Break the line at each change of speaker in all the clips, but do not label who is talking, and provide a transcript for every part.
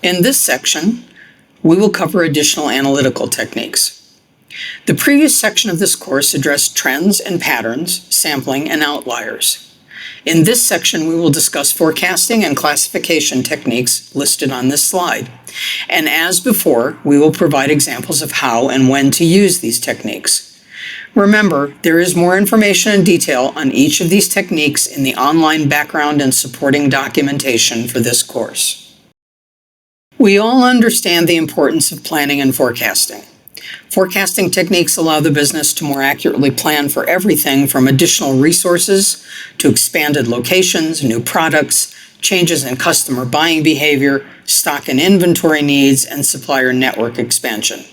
In this section, we will cover additional analytical techniques. The previous section of this course addressed trends and patterns, sampling, and outliers. In this section, we will discuss forecasting and classification techniques listed on this slide. And as before, we will provide examples of how and when to use these techniques. Remember, there is more information and detail on each of these techniques in the online background and supporting documentation for this course. We all understand the importance of planning and forecasting. Forecasting techniques allow the business to more accurately plan for everything from additional resources to expanded locations, new products, changes in customer buying behavior, stock and inventory needs, and supplier network expansion.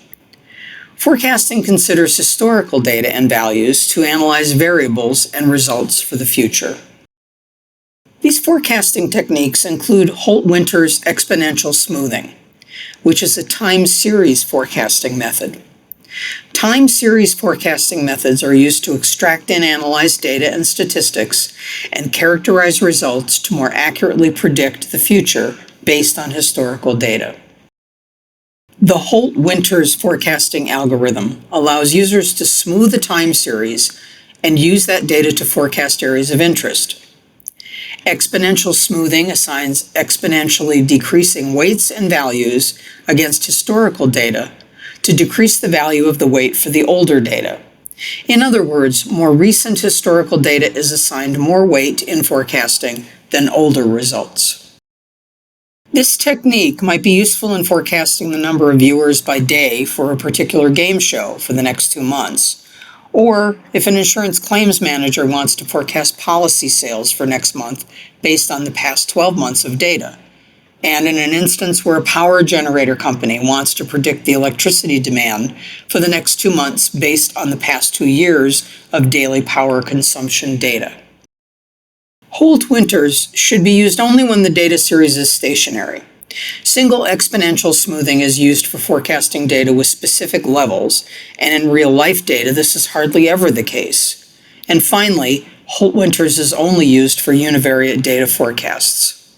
Forecasting considers historical data and values to analyze variables and results for the future. These forecasting techniques include Holt Winters exponential smoothing, which is a time series forecasting method. Time series forecasting methods are used to extract and analyze data and statistics and characterize results to more accurately predict the future based on historical data. The Holt Winters forecasting algorithm allows users to smooth a time series and use that data to forecast areas of interest. Exponential smoothing assigns exponentially decreasing weights and values against historical data to decrease the value of the weight for the older data. In other words, more recent historical data is assigned more weight in forecasting than older results. This technique might be useful in forecasting the number of viewers by day for a particular game show for the next 2 months. Or if an insurance claims manager wants to forecast policy sales for next month based on the past 12 months of data. And in an instance where a power generator company wants to predict the electricity demand for the next 2 months based on the past 2 years of daily power consumption data. Holt Winters should be used only when the data series is stationary. Single exponential smoothing is used for forecasting data with specific levels, and in real-life data, this is hardly ever the case. And finally, Holt Winters is only used for univariate data forecasts.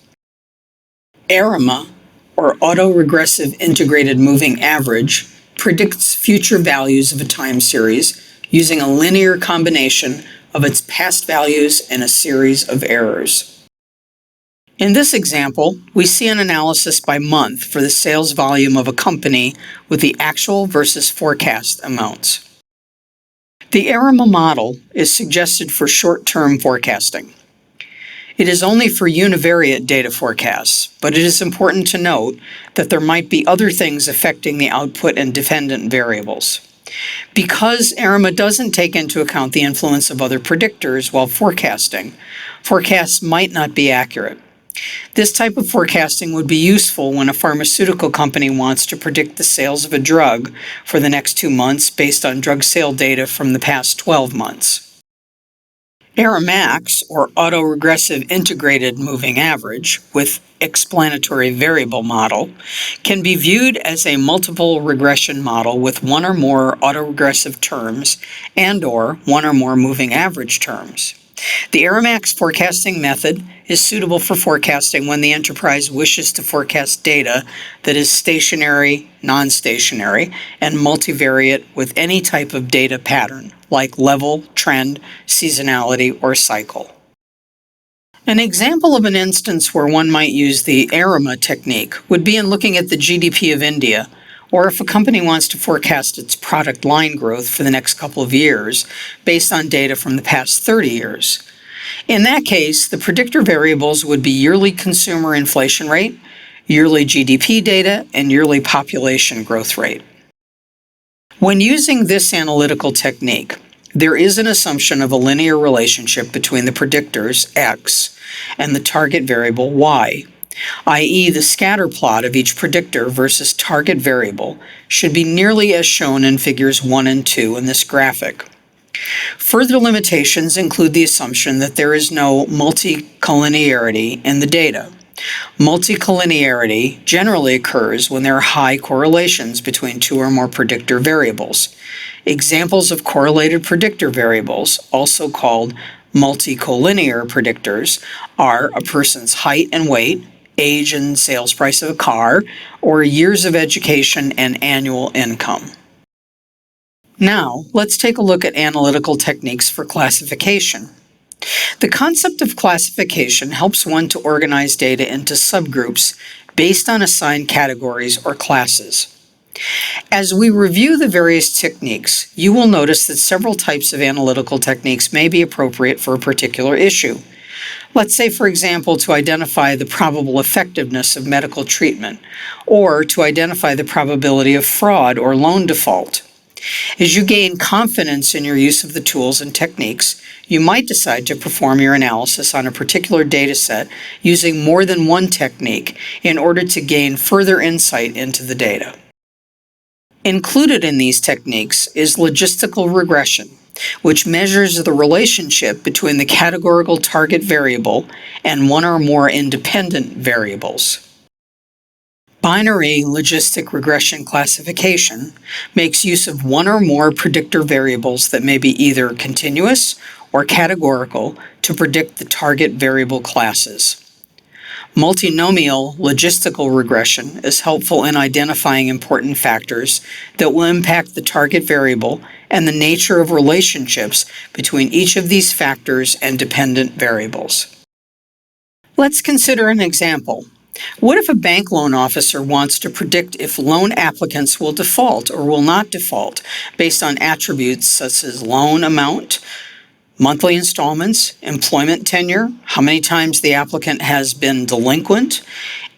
ARIMA, or Autoregressive Integrated Moving Average, predicts future values of a time series using a linear combination of its past values and a series of errors. In this example, we see an analysis by month for the sales volume of a company with the actual versus forecast amounts. The ARIMA model is suggested for short-term forecasting. It is only for univariate data forecasts, but it is important to note that there might be other things affecting the output and dependent variables. Because ARIMA doesn't take into account the influence of other predictors while forecasting, forecasts might not be accurate. This type of forecasting would be useful when a pharmaceutical company wants to predict the sales of a drug for the next 2 months based on drug sale data from the past 12 months. ARIMAX, or Autoregressive Integrated Moving Average, with explanatory variable model, can be viewed as a multiple regression model with one or more autoregressive terms and/or one or more moving average terms. The ARIMAX forecasting method is suitable for forecasting when the enterprise wishes to forecast data that is stationary, non-stationary, and multivariate with any type of data pattern, like level, trend, seasonality, or cycle. An example of an instance where one might use the ARIMA technique would be in looking at the GDP of India, or if a company wants to forecast its product line growth for the next couple of years based on data from the past 30 years. In that case, the predictor variables would be yearly consumer inflation rate, yearly GDP data, and yearly population growth rate. When using this analytical technique, there is an assumption of a linear relationship between the predictors, x, and the target variable, y. i.e., the scatter plot of each predictor versus target variable should be nearly as shown in figures 1 and 2 in this graphic. Further limitations include the assumption that there is no multicollinearity in the data. Multicollinearity generally occurs when there are high correlations between 2 or more predictor variables. Examples of correlated predictor variables, also called multicollinear predictors, are a person's height and weight, age and sales price of a car, or years of education and annual income. Now, let's take a look at analytical techniques for classification. The concept of classification helps one to organize data into subgroups based on assigned categories or classes. As we review the various techniques, you will notice that several types of analytical techniques may be appropriate for a particular issue. Let's say, for example, to identify the probable effectiveness of medical treatment, or to identify the probability of fraud or loan default. As you gain confidence in your use of the tools and techniques, you might decide to perform your analysis on a particular data set using more than one technique in order to gain further insight into the data. Included in these techniques is logistical regression, which measures the relationship between the categorical target variable and one or more independent variables. Binary logistic regression classification makes use of one or more predictor variables that may be either continuous or categorical to predict the target variable classes. Multinomial logistical regression is helpful in identifying important factors that will impact the target variable and the nature of relationships between each of these factors and dependent variables. Let's consider an example. What if a bank loan officer wants to predict if loan applicants will default or will not default based on attributes such as loan amount, monthly installments, employment tenure, how many times the applicant has been delinquent,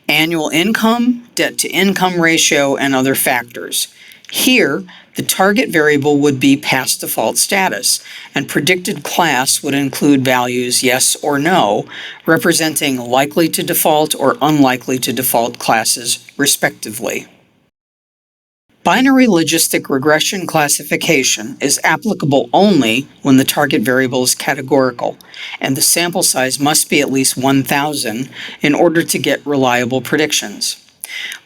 annual income, debt-to-income ratio, and other factors? Here, the target variable would be past default status, and predicted class would include values yes or no, representing likely to default or unlikely to default classes, respectively. Binary logistic regression classification is applicable only when the target variable is categorical, and the sample size must be at least 1,000 in order to get reliable predictions.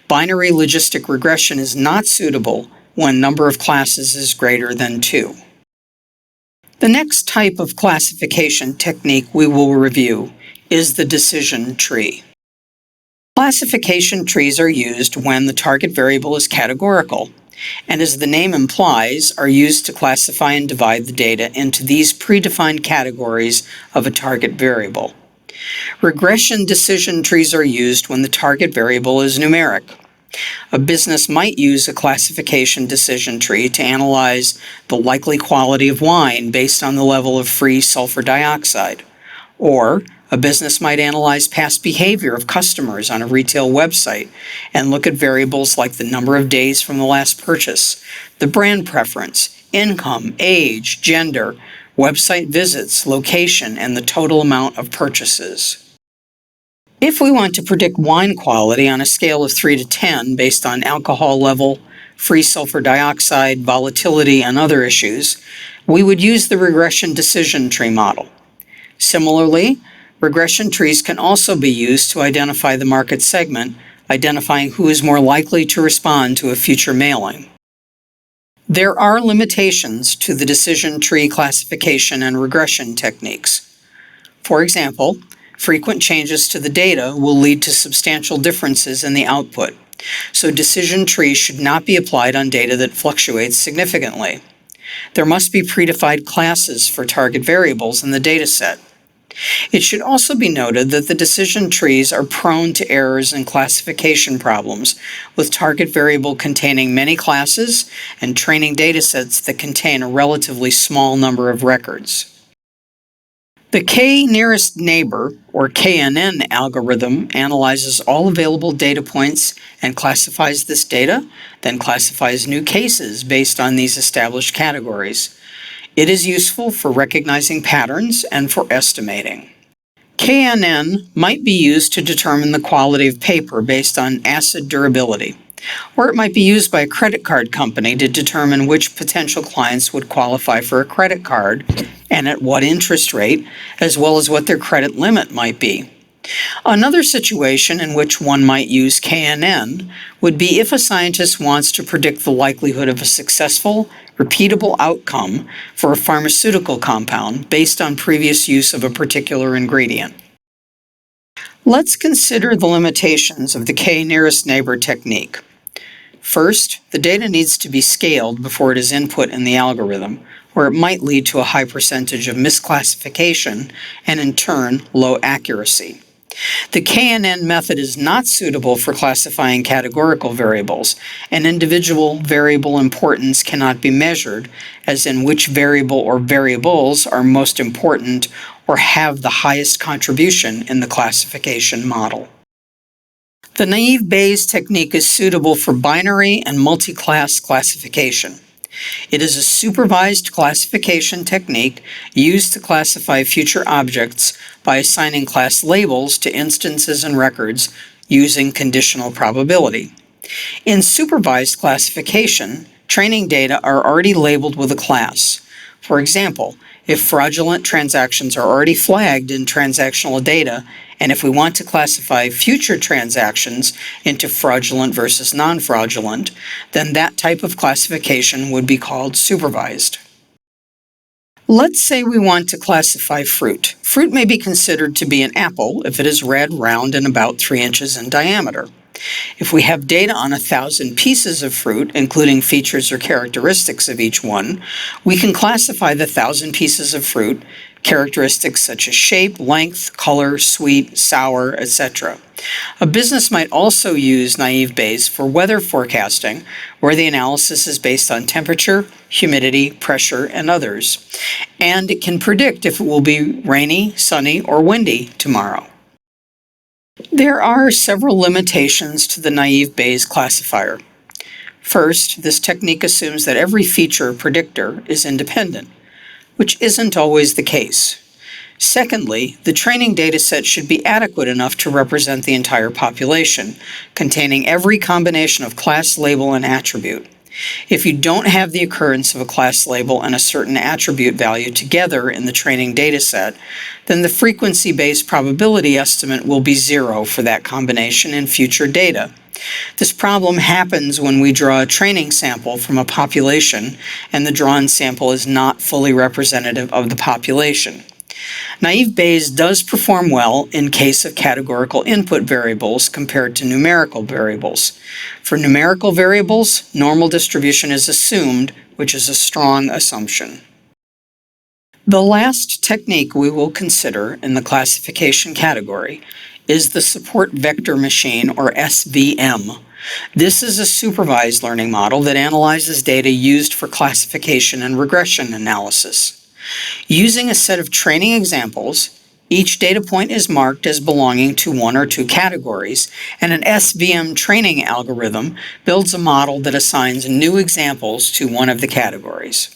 Binary logistic regression is not suitable when number of classes is greater than 2. The next type of classification technique we will review is the decision tree. Classification trees are used when the target variable is categorical, and as the name implies, are used to classify and divide the data into these predefined categories of a target variable. Regression decision trees are used when the target variable is numeric. A business might use a classification decision tree to analyze the likely quality of wine based on the level of free sulfur dioxide. Or a business might analyze past behavior of customers on a retail website and look at variables like the number of days from the last purchase, the brand preference, income, age, gender, website visits, location, and the total amount of purchases. If we want to predict wine quality on a scale of 3 to 10 based on alcohol level, free sulfur dioxide, volatility, and other issues, we would use the regression decision tree model. Similarly, regression trees can also be used to identify the market segment, identifying who is more likely to respond to a future mailing. There are limitations to the decision tree classification and regression techniques. For example, frequent changes to the data will lead to substantial differences in the output, so decision trees should not be applied on data that fluctuates significantly. There must be predefined classes for target variables in the dataset. It should also be noted that the decision trees are prone to errors and classification problems, with target variable containing many classes and training datasets that contain a relatively small number of records. The K-nearest neighbor, or KNN algorithm, analyzes all available data points and classifies this data, then classifies new cases based on these established categories. It is useful for recognizing patterns and for estimating. KNN might be used to determine the quality of paper based on acid durability, or it might be used by a credit card company to determine which potential clients would qualify for a credit card and at what interest rate, as well as what their credit limit might be. Another situation in which one might use KNN would be if a scientist wants to predict the likelihood of a successful, repeatable outcome for a pharmaceutical compound based on previous use of a particular ingredient. Let's consider the limitations of the k-nearest neighbor technique. First, the data needs to be scaled before it is input in the algorithm, or it might lead to a high percentage of misclassification and, in turn, low accuracy. The KNN method is not suitable for classifying categorical variables, and individual variable importance cannot be measured, as in which variable or variables are most important or have the highest contribution in the classification model. The naive Bayes technique is suitable for binary and multi-class classification. It is a supervised classification technique used to classify future objects by assigning class labels to instances and records using conditional probability. In supervised classification, training data are already labeled with a class. For example, if fraudulent transactions are already flagged in transactional data, and if we want to classify future transactions into fraudulent versus non-fraudulent, then that type of classification would be called supervised. Let's say we want to classify fruit. Fruit may be considered to be an apple if it is red, round, and about 3 inches in diameter. If we have data on 1,000 pieces of fruit, including features or characteristics of each one, we can classify the 1,000 pieces of fruit, characteristics such as shape, length, color, sweet, sour, etc. A business might also use naive Bayes for weather forecasting, where the analysis is based on temperature, humidity, pressure, and others, and it can predict if it will be rainy, sunny, or windy tomorrow. There are several limitations to the naive Bayes classifier. First, this technique assumes that every feature predictor is independent, which isn't always the case. Secondly, the training dataset should be adequate enough to represent the entire population, containing every combination of class label and attribute. If you don't have the occurrence of a class label and a certain attribute value together in the training dataset, then the frequency-based probability estimate will be 0 for that combination in future data. This problem happens when we draw a training sample from a population and the drawn sample is not fully representative of the population. Naive Bayes does perform well in case of categorical input variables compared to numerical variables. For numerical variables, normal distribution is assumed, which is a strong assumption. The last technique we will consider in the classification category is the support vector machine, or SVM. This is a supervised learning model that analyzes data used for classification and regression analysis. Using a set of training examples, each data point is marked as belonging to one or two categories, and an SVM training algorithm builds a model that assigns new examples to one of the categories.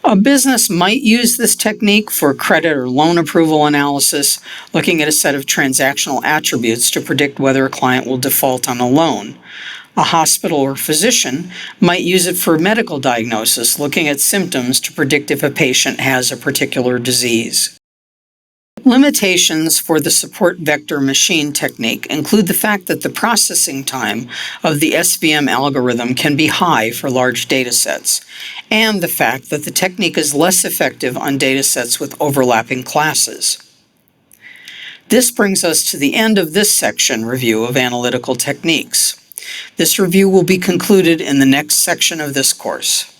A business might use this technique for credit or loan approval analysis, looking at a set of transactional attributes to predict whether a client will default on a loan. A hospital or physician might use it for medical diagnosis, looking at symptoms to predict if a patient has a particular disease. Limitations for the support vector machine technique include the fact that the processing time of the SVM algorithm can be high for large datasets, and the fact that the technique is less effective on datasets with overlapping classes. This brings us to the end of this section review of analytical techniques. This review will be concluded in the next section of this course.